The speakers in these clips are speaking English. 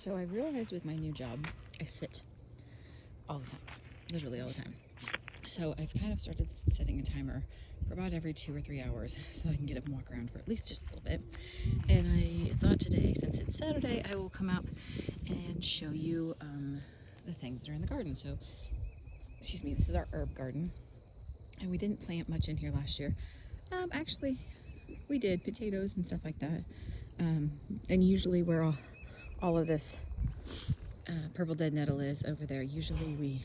So I realized with my new job, I sit all the time, literally all the time. So I've kind of started setting a timer for about every 2 or 3 hours so that I can get up and walk around for at least just a little bit. And I thought today, since it's Saturday, I will come out and show you the things that are in the garden. So, excuse me, this is our herb garden. And we didn't plant much in here last year. Actually, we did potatoes and stuff like that. And usually where all of this purple dead nettle is over there, usually we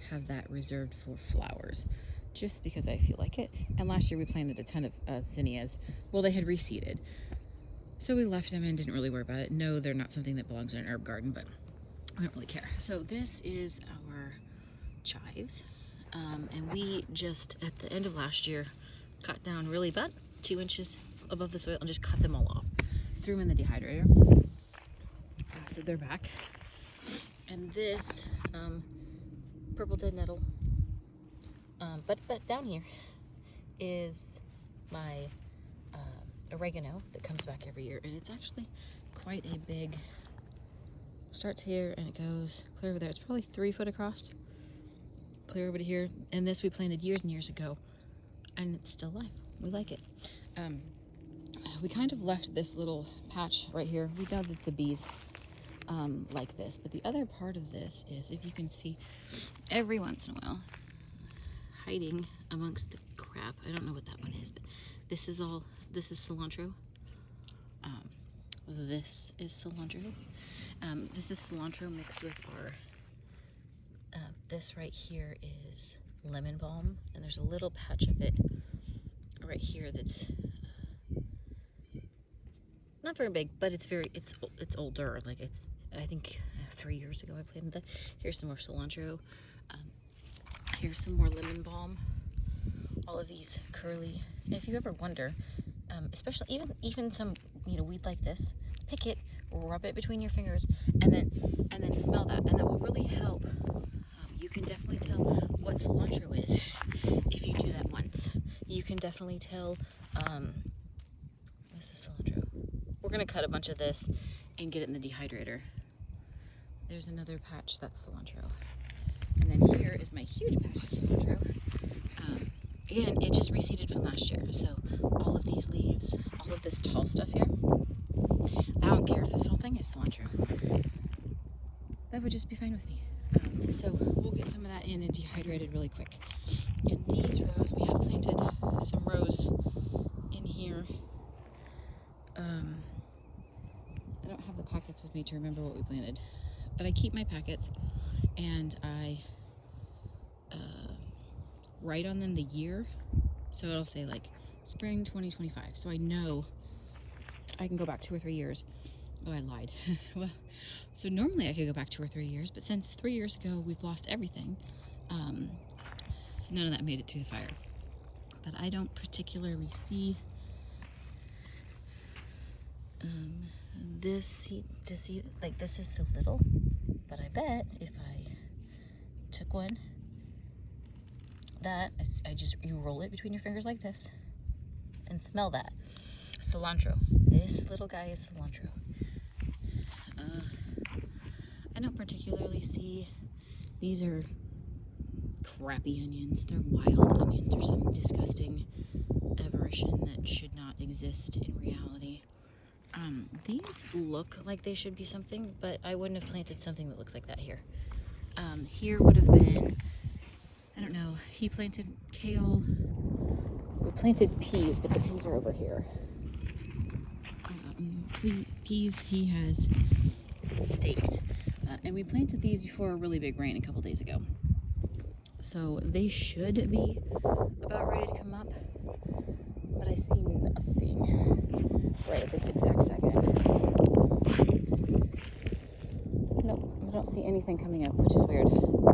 have that reserved for flowers just because I feel like it. And last year we planted a ton of zinnias. Well, they had reseeded, so we left them and didn't really worry about it. No, they're not something that belongs in an herb garden, but I don't really care. So this is our chives, and we just at the end of last year cut down really about 2 inches above the soil and just cut them all off, threw them in the dehydrator. So they're back. And this purple dead nettle, but down here is my oregano that comes back every year, and it's actually quite a big, starts here and it goes clear over there. It's probably 3 foot across, clear over to here. And this we planted years and years ago, and it's still alive. We like it. We kind of left this little patch right here. We know that the bees like this, but the other part of this is, if you can see, every once in a while, hiding amongst the crap, I don't know what that one is, but this is cilantro. This is cilantro. This is cilantro mixed with our, this right here is lemon balm, and there's a little patch of it right here that's not very big, but it's older. Like I think 3 years ago I planted that. Here's some more cilantro. Here's some more lemon balm. All of these curly. If you ever wonder, especially even some weed like this, pick it, rub it between your fingers, and then smell that, and that will really help. You can definitely tell what cilantro is if you do that once. You can definitely tell. This is cilantro. We're gonna cut a bunch of this and get it in the dehydrator. There's another patch that's cilantro. And then here is my huge patch of cilantro. Again, it just reseeded from last year. So all of these leaves, all of this tall stuff here, I don't care if this whole thing is cilantro. That would just be fine with me. So we'll get some of that in and dehydrated really quick. In these rows, we have planted some rows in here. I don't have the packets with me to remember what we planted, but I keep my packets and I write on them the year. So it'll say like spring 2025. So I know I can go back 2 or 3 years. Oh, I lied. Well, so normally I could go back 2 or 3 years, but since 3 years ago we've lost everything, none of that made it through the fire. But I don't particularly see this to see, like, this is so little, but I bet if I took one, that you roll it between your fingers like this and smell that cilantro. This little guy is cilantro. I don't particularly see, these are crappy onions. They're wild onions or some disgusting aberration that should not exist in reality. These look like they should be something, but I wouldn't have planted something that looks like that here. Here would have been, I don't know, he planted kale. We planted peas, but the peas are over here. Peas he has staked. And we planted these before a really big rain a couple days ago. So they should be about ready to come up, but I see nothing right at this exact second. Nope, I don't see anything coming up, which is weird.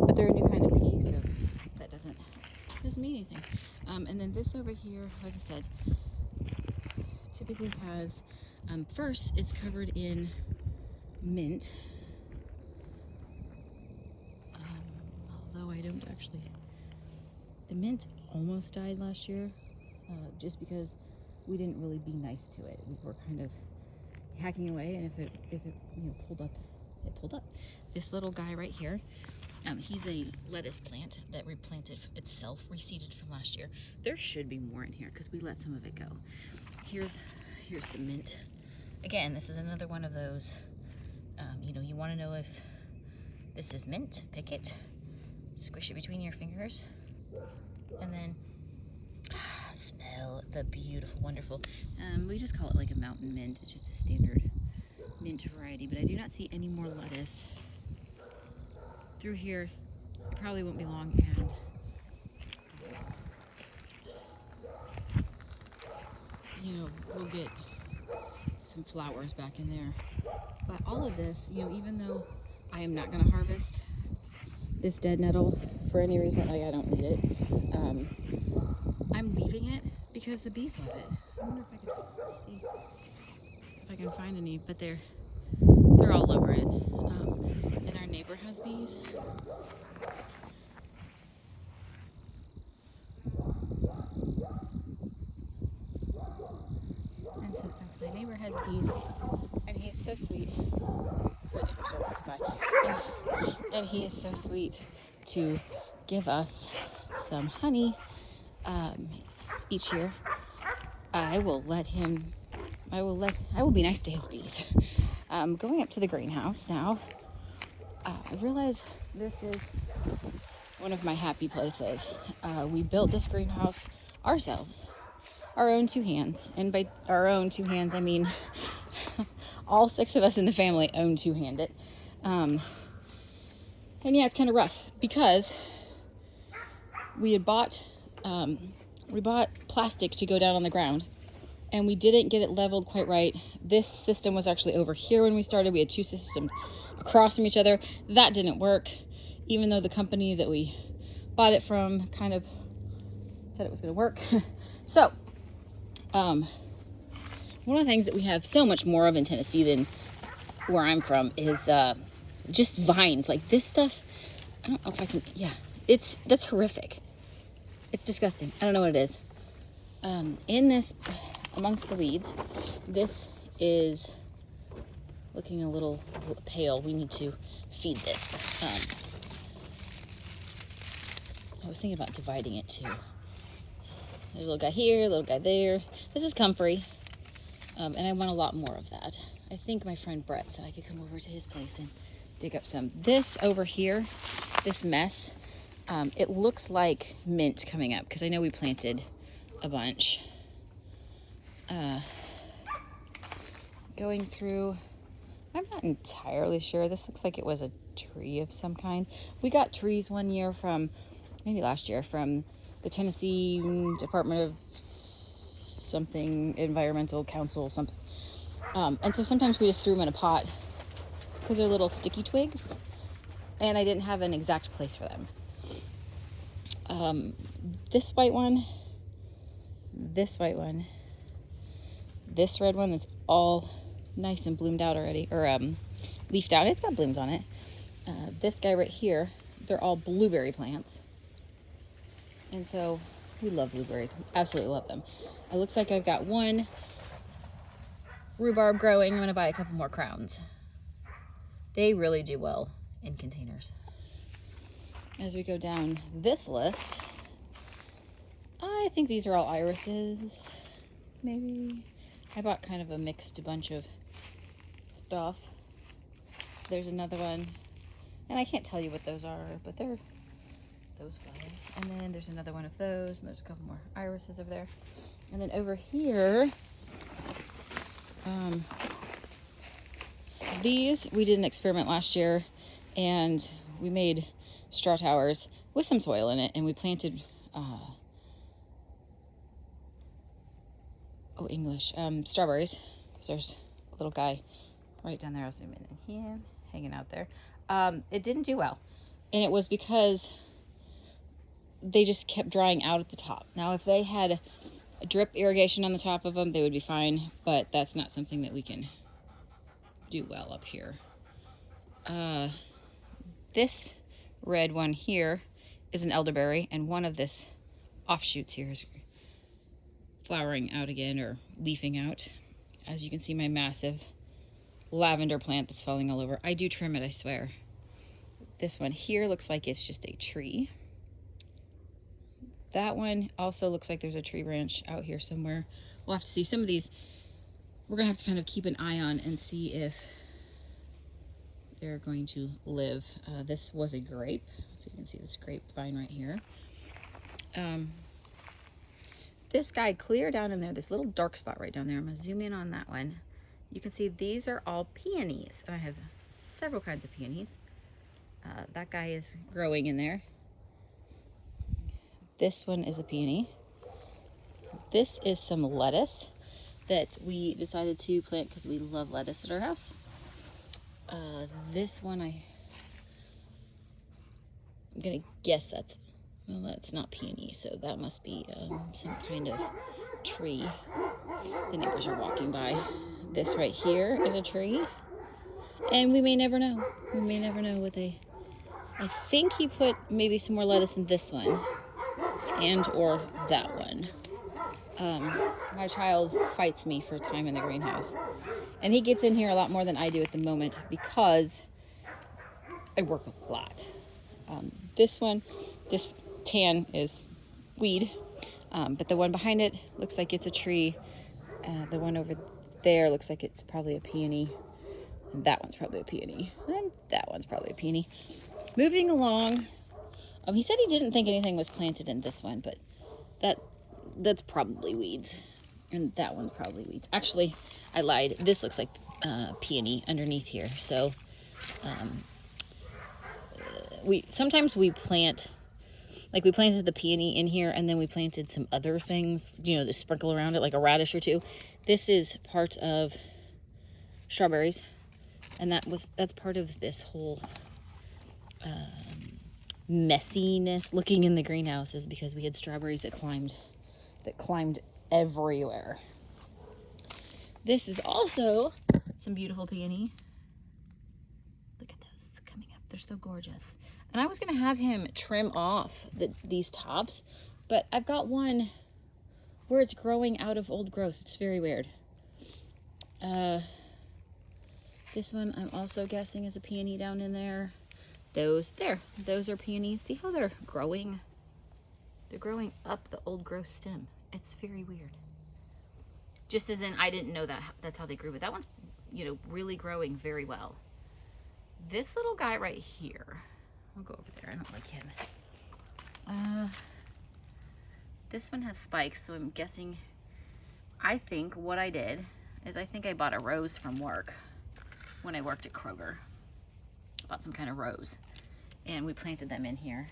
But they're a new kind of pea, so that doesn't mean anything. And then this over here, like I said, typically has, first it's covered in mint. Although I don't actually, the mint almost died last year, just because we didn't really be nice to it. We were kind of hacking away, and if it pulled up it pulled up. This little guy right here, he's a lettuce plant that replanted itself, reseeded from last year. There should be more in here because we let some of it go. Here's some mint. Again, this is another one of those, you know, you want to know if this is mint, pick it, squish it between your fingers, and then smell the beautiful, wonderful, we just call it like a mountain mint. It's just a standard mint variety, but I do not see any more lettuce through here. It probably won't be long, and you know, we'll get some flowers back in there. But all of this, you know, even though I am not going to harvest this dead nettle for any reason, like I don't need it, I'm leaving it because the bees love it. I wonder if I can see if I can find any, but they're all over it. And our neighbor has bees. And so since my neighbor has bees, and he is so sweet, and he is so sweet to give us some honey each year, I will be nice to his bees. Going up to the greenhouse now, I realize this is one of my happy places. We built this greenhouse ourselves, our own two hands. And by our own two hands, I mean all 6 of us in the family own two-hand it. And yeah, it's kind of rough because we bought plastic to go down on the ground, and we didn't get it leveled quite right. This system was actually over here when we started. We had 2 systems across from each other. That didn't work, even though the company that we bought it from kind of said it was going to work. So, one of the things that we have so much more of in Tennessee than where I'm from is just vines. Like this stuff, I don't know if I can, yeah, that's horrific. It's disgusting. I don't know what it is. In this, amongst the weeds, this is looking a little pale. We need to feed this. I was thinking about dividing it too. There's a little guy here, a little guy there. This is comfrey, and I want a lot more of that. I think my friend Brett said I could come over to his place and dig up some. This over here, this mess, it looks like mint coming up because I know we planted a bunch. Going through, I'm not entirely sure. This looks like it was a tree of some kind. We got trees one year from, maybe last year, from the Tennessee Department of something, Environmental Council, something. And so sometimes we just threw them in a pot because they're little sticky twigs, and I didn't have an exact place for them. This white one, this white one, this red one that's all nice and bloomed out already, or leafed out. It's got blooms on it. This guy right here, they're all blueberry plants. And so we love blueberries. Absolutely love them. It looks like I've got one rhubarb growing. I'm going to buy a couple more crowns. They really do well in containers. As we go down this list, I think these are all irises, maybe. I bought kind of a mixed bunch of stuff. There's another one, and I can't tell you what those are, but they're those flowers. And then there's another one of those, and there's a couple more irises over there. And then over here, these, we did an experiment last year, and we made straw towers with some soil in it, and we planted strawberries, because there's a little guy right down there. I'll zoom in here, hanging out there. It didn't do well, and it was because they just kept drying out at the top. Now, if they had a drip irrigation on the top of them, they would be fine, but that's not something that we can do well up here. This red one here is an elderberry, and one of this offshoots here is flowering out again, or leafing out. As you can see, my massive lavender plant that's falling all over. I do trim it, I swear. This one here looks like it's just a tree. That one also looks like there's a tree branch out here somewhere. We'll have to see. Some of these we're gonna have to kind of keep an eye on and see if they're going to live. This was a grape, so you can see this grapevine right here. This guy clear down in there, this little dark spot right down there, I'm gonna zoom in on that one. You can see these are all peonies, and I have several kinds of peonies. That guy is growing in there. This one is a peony. This is some lettuce that we decided to plant because we love lettuce at our house. This one I'm gonna guess that's not peony, so that must be some kind of tree. The neighbors are walking by. This right here is a tree, and we may never know. We may never know what they... I think he put maybe some more lettuce in this one, and or that one. My child fights me for time in the greenhouse, and he gets in here a lot more than I do at the moment because I work a lot. This one, this tan is weed, but the one behind it looks like it's a tree. The one over there looks like it's probably a peony, and that one's probably a peony, and that one's probably a peony. Moving along, he said he didn't think anything was planted in this one, but that's probably weeds, and that one's probably weeds. Actually, I lied. This looks like peony underneath here. So sometimes we plant, like we planted the peony in here, and then we planted some other things, to sprinkle around it, like a radish or two. This is part of strawberries, and that's part of this whole messiness looking in the greenhouse, is because we had strawberries that climbed everywhere. This is also some beautiful peony. Look at those coming up. They're so gorgeous. And I was going to have him trim off these tops, but I've got one where it's growing out of old growth. It's very weird. This one I'm also guessing is a peony down in there. Those are peonies. See how they're growing? They're growing up the old growth stem. It's very weird. Just as in, I didn't know that's how they grew, but that one's, really growing very well. This little guy right here, I'll go over there. I don't like him. This one has spikes, so I'm guessing, I think what I did is I bought a rose from work when I worked at Kroger. Bought some kind of rose, and we planted them in here.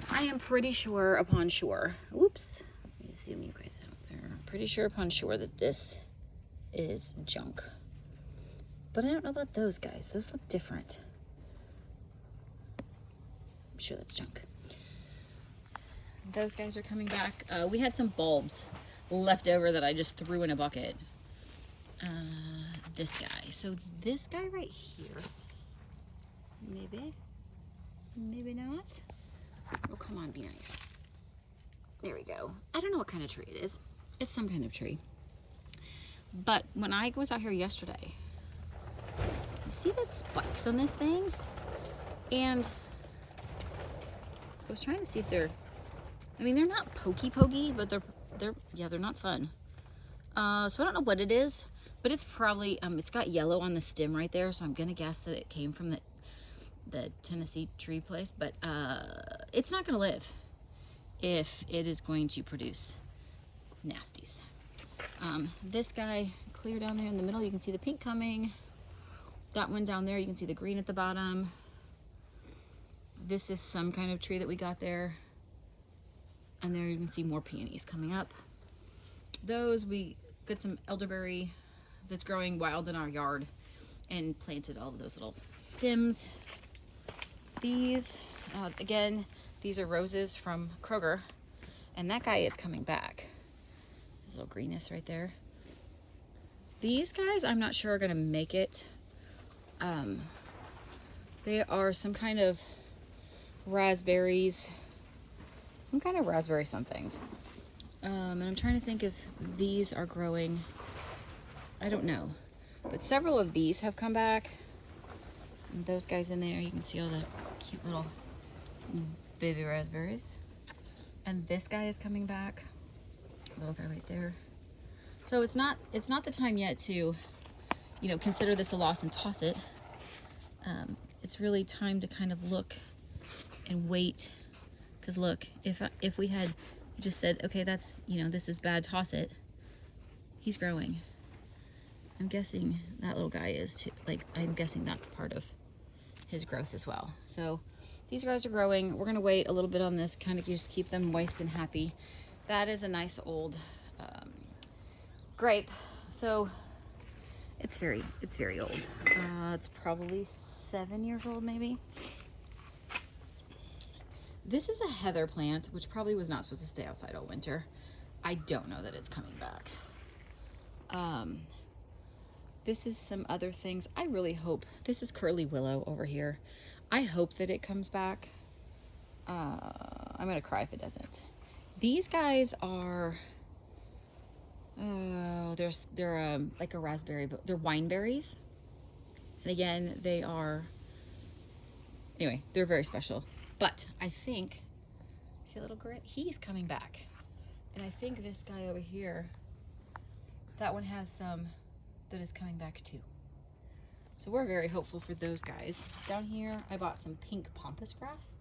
I am pretty sure upon sure, oops, let me zoom you guys out there. I'm pretty sure upon sure that this is junk. But I don't know about those guys. Those look different. I'm sure that's junk. Those guys are coming back. We had some bulbs left over that I just threw in a bucket. This guy. So this guy right here, maybe not. Oh, come on, be nice. There we go. I don't know what kind of tree it is. It's some kind of tree. But when I was out here yesterday, you see the spikes on this thing? And I was trying to see if they're not pokey, but they're not fun. So I don't know what it is, but it's probably, it's got yellow on the stem right there, so I'm gonna guess that it came from the Tennessee tree place, but it's not gonna live if it is going to produce nasties. This guy clear down there in the middle, you can see the pink coming. That one down there, you can see the green at the bottom. This is some kind of tree that we got there. And there you can see more peonies coming up. Those, we got some elderberry that's growing wild in our yard and planted all of those little stems. These, again, these are roses from Kroger, and that guy is coming back. There's a little greenness right there. These guys, I'm not sure are gonna make it. They are some kind of raspberries, some kind of raspberry somethings. And I'm trying to think if these are growing. I don't know. But several of these have come back. And those guys in there, you can see all the cute little baby raspberries. And this guy is coming back. Little guy right there. So it's not the time yet to, you know, consider this a loss and toss it. It's really time to kind of look and wait. Because look, if we had just said, okay, that's, you know, this is bad, toss it, he's growing. I'm guessing that little guy is too. Like, I'm guessing that's part of his growth as well. So these guys are growing. We're gonna wait a little bit on this, kind of just keep them moist and happy. That is a nice old grape. So it's very old. It's probably 7 years old, maybe. This is a heather plant, which probably was not supposed to stay outside all winter. I don't know that it's coming back. This is some other things. I really hope, this is curly willow over here. I hope that it comes back. I'm gonna cry if it doesn't. These guys are, they're like a raspberry, but they're wine berries. And again, they are, anyway, they're very special. But I think, see a little grit? He's coming back. And I think this guy over here, that one has some that is coming back too. So we're very hopeful for those guys. Down here, I bought some pink pampas grass.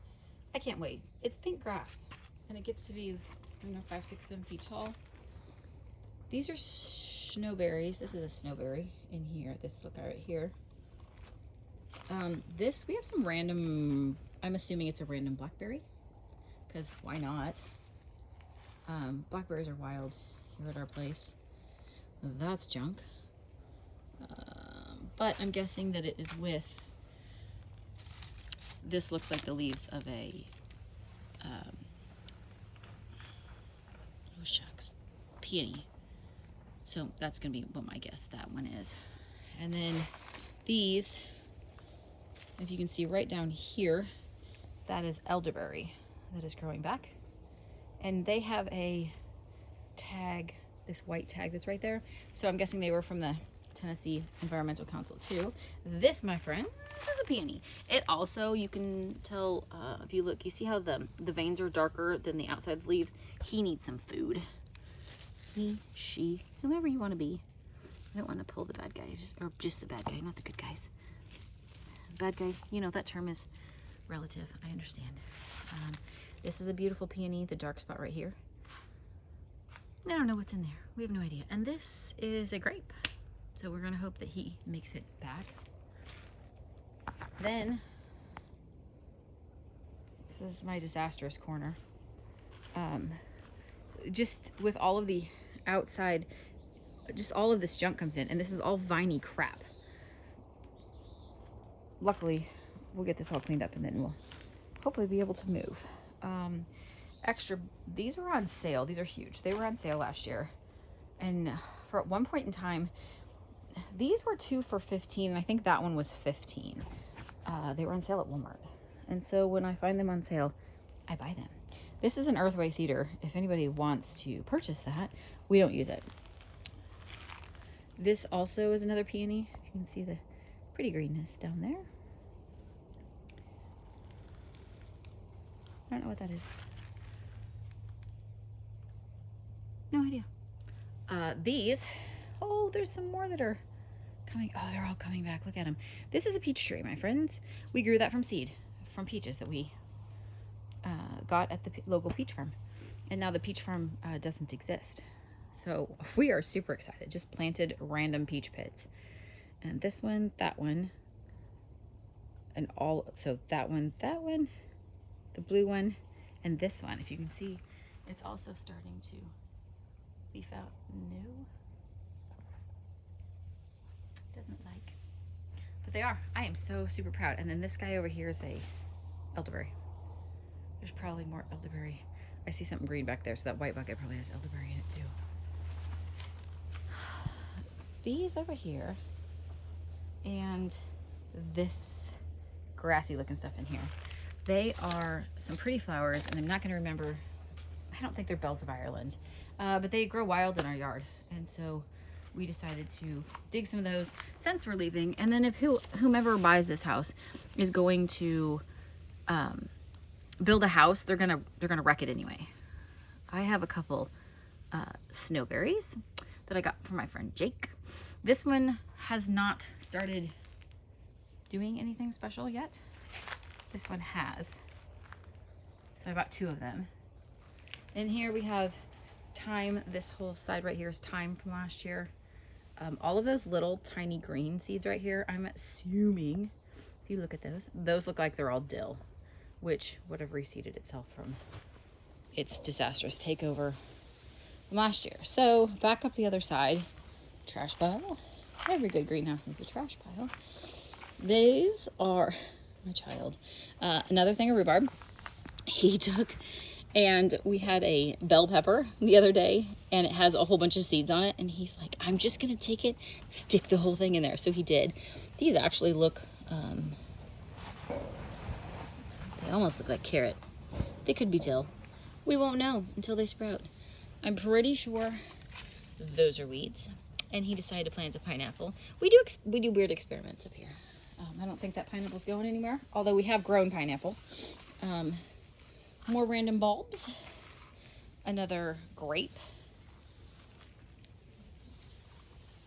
I can't wait. It's pink grass. And it gets to be, I don't know, 5, 6, 7 feet tall. These are snowberries. This is a snowberry in here. This little guy right here. This, we have some random, I'm assuming it's a random blackberry, because why not? Blackberries are wild here at our place. That's junk. But I'm guessing that it is with, this looks like the leaves of a, oh shucks, peony. So that's gonna be what my guess that one is. And then these, if you can see right down here, that is elderberry that is growing back. And they have a tag, this white tag that's right there. So I'm guessing they were from the Tennessee Environmental Council too. This, my friend, this is a peony. It also, you can tell, if you look, you see how the veins are darker than the outside of the leaves? He needs some food. He, she, whomever you want to be. I don't want to pull the bad guy, just the bad guy, not the good guys. Bad guy, you know, that term is relative. I understand. This is a beautiful peony, the dark spot right here. I don't know what's in there. We have no idea. And this is a grape. So we're gonna hope that he makes it back. Then, this is my disastrous corner. Just with all of the outside, just all of this junk comes in, and this is all viney crap. Luckily, we'll get this all cleaned up and then we'll hopefully be able to move. Extra, these were on sale. These are huge. They were on sale last year. And for at one point in time, these were 2 for $15, and I think that one was $15. They were on sale at Walmart. And so when I find them on sale, I buy them. This is an earthway cedar. If anybody wants to purchase that, we don't use it. This also is another peony. You can see the pretty greenness down there. I don't know what that is. No idea. These, oh, there's some more that are coming. Oh, they're all coming back. Look at them. This is a peach tree, my friends. We grew that from seed, from peaches that we got at the local peach farm. And now the peach farm doesn't exist. So we are super excited. Just planted random peach pits. And this one, that one, and all, so that one, the blue one, and this one. If you can see, it's also starting to leaf out new. Doesn't like, but they are. I am so super proud. And then this guy over here is a elderberry. There's probably more elderberry. I see something green back there, so that white bucket probably has elderberry in it too. These over here and this grassy looking stuff in here, they are some pretty flowers, and I'm not going to remember. I don't think they're bells of Ireland. but they grow wild in our yard. And so we decided to dig some of those since we're leaving. And then if whomever buys this house is going to build a house, they're gonna wreck it anyway. I have a couple snowberries that I got from my friend Jake. This one has not started doing anything special yet. This one has. So I bought 2 of them. And here we have thyme. This whole side right here is thyme from last year. All of those little tiny green seeds right here, I'm assuming, if you look at those look like they're all dill, which would have reseeded itself from its disastrous takeover from last year. So back up the other side, trash pile. Every good greenhouse needs a trash pile. These are my child. Another thing of rhubarb he took, and we had a bell pepper the other day, and it has a whole bunch of seeds on it, and he's like, I'm just gonna take it, stick the whole thing in there. So he did. These actually look they almost look like carrot. They could be dill. We won't know until they sprout. I'm pretty sure those are weeds. And he decided to plant a pineapple. We do weird experiments up here. I don't think that pineapple's going anywhere, although we have grown pineapple. More random bulbs. Another grape.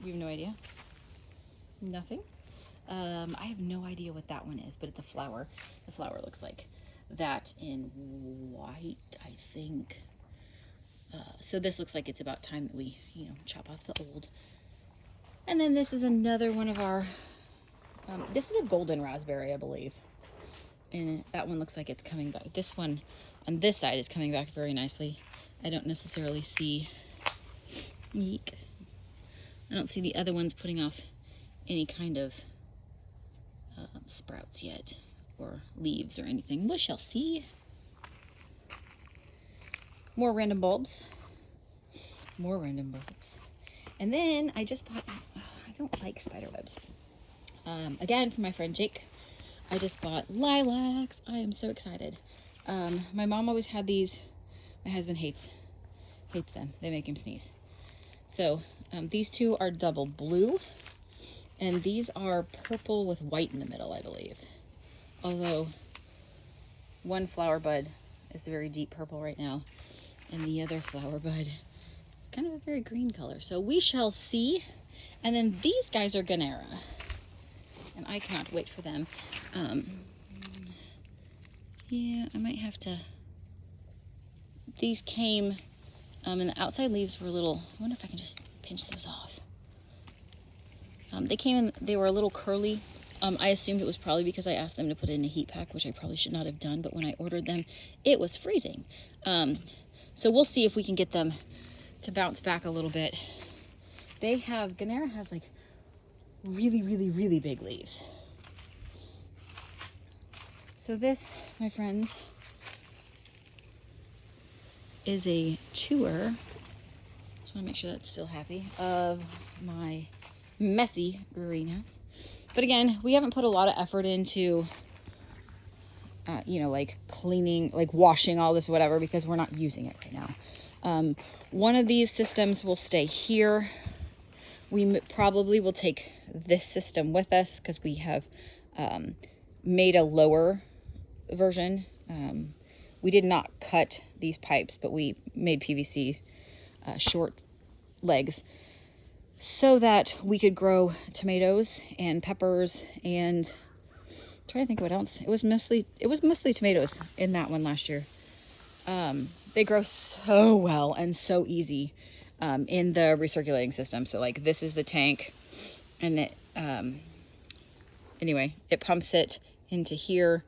We have no idea. Nothing. I have no idea what that one is, but it's a flower. The flower looks like that in white, I think. So this looks like it's about time that we, chop off the old. And then this is another one of our, this is a golden raspberry, I believe. And that one looks like it's coming back. This one on this side is coming back very nicely. I don't necessarily see, eek. I don't see the other ones putting off any kind of sprouts yet, or leaves or anything. We shall see. More random bulbs. More random bulbs. And then I just bought, I don't like spider webs. Again, from my friend Jake, I just bought lilacs. I am so excited. My mom always had these. My husband hates them. They make him sneeze. So these 2 are double blue, and these are purple with white in the middle, I believe. Although one flower bud is a very deep purple right now, and the other flower bud is kind of a very green color. So we shall see. And then these guys are Ganera, and I cannot wait for them. Yeah, I might have to. These came, and the outside leaves were a little. I wonder if I can just pinch those off. They came in. They were a little curly. I assumed it was probably because I asked them to put it in a heat pack, which I probably should not have done. But when I ordered them, it was freezing. So we'll see if we can get them to bounce back a little bit. Ganera has like really, really, really big leaves. So this, my friends, is a tour. Just want to make sure that's still happy, of my messy greenhouse. But again, we haven't put a lot of effort into, like cleaning, like washing all this, whatever, because we're not using it right now. One of these systems will stay here. We probably will take this system with us because we have made a lower version. We did not cut these pipes, but we made PVC short legs so that we could grow tomatoes and peppers, and I'm trying to think what else. It was mostly tomatoes in that one last year. They grow so well and so easy in the recirculating system. So like this is the tank, and it anyway, it pumps it into here,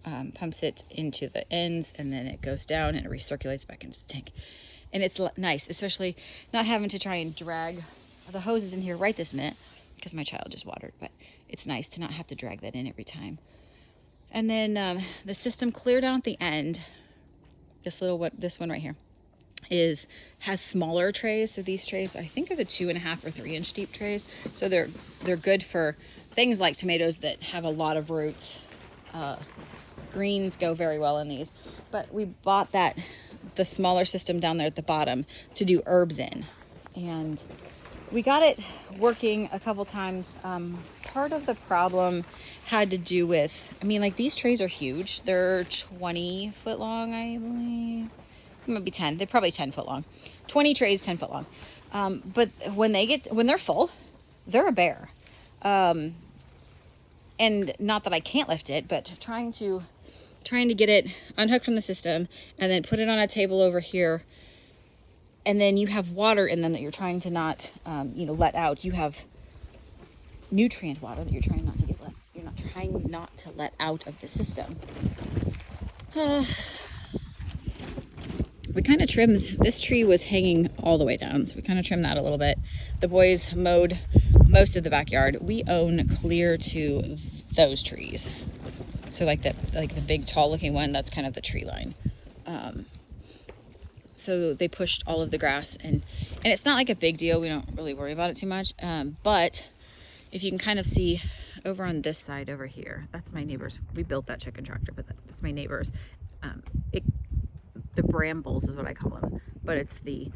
pumps it into the ends, and then it goes down and it recirculates back into the tank. And it's nice, especially not having to try and drag the hoses in here right this minute because my child just watered, but it's nice to not have to drag that in every time. And then the system clear down at the end, this one right here has smaller trays. So these trays, I think, are the 2.5 or 3 inch deep trays. So they're good for things like tomatoes that have a lot of roots. Greens go very well in these, but we bought that the smaller system down there at the bottom to do herbs in. And we got it working a couple times. Part of the problem had to do with, I mean, like these trays are huge. They're 20 foot long, I believe. Maybe 10. They're probably 10 foot long. 20 trays, 10 foot long. But when they're full, they're a bear. And not that I can't lift it, but trying to get it unhooked from the system and then put it on a table over here. And then you have water in them that you're trying to not, let out. You have nutrient water that you're trying not to let out of the system. We kind of trimmed, this tree was hanging all the way down, so we kind of trimmed that a little bit. The boys mowed most of the backyard. We own clear to those trees. So like the big tall looking one, that's kind of the tree line. So they pushed all of the grass, and it's not like a big deal. We don't really worry about it too much. But if you can kind of see over on this side over here, that's my neighbor's. We built that chicken tractor, but that's my neighbor's. The brambles is what I call them, but it's the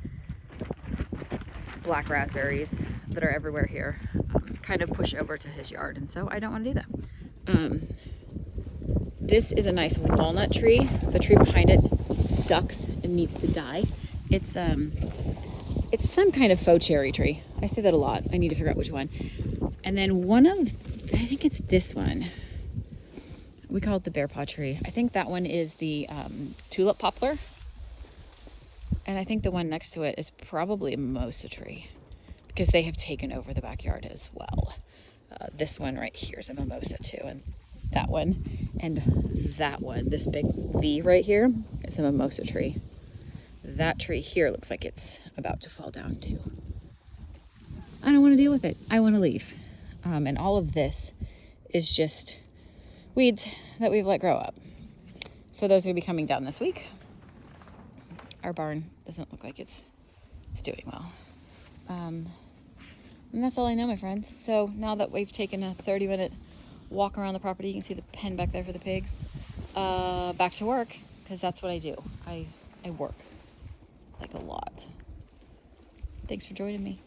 black raspberries that are everywhere here, kind of push over to his yard, and so I don't want to do that. This is a nice walnut tree. The tree behind it sucks and needs to die. It's some kind of faux cherry tree. I say that a lot. I need to figure out which one. And then I think it's this one. We call it the bear paw tree. I think that one is the tulip poplar. And I think the one next to it is probably a mimosa tree, because they have taken over the backyard as well. This one right here is a mimosa too. And that one, this big V right here is a mimosa tree. That tree here looks like it's about to fall down too. I don't want to deal with it. I want to leave. And all of this is just weeds that we've let grow up. So those are going to be coming down this week. Our barn doesn't look like it's doing well. And that's all I know, my friends. So now that we've taken a 30-minute walk around the property, you can see the pen back there for the pigs. Back to work, because that's what I do. I work like a lot. Thanks for joining me.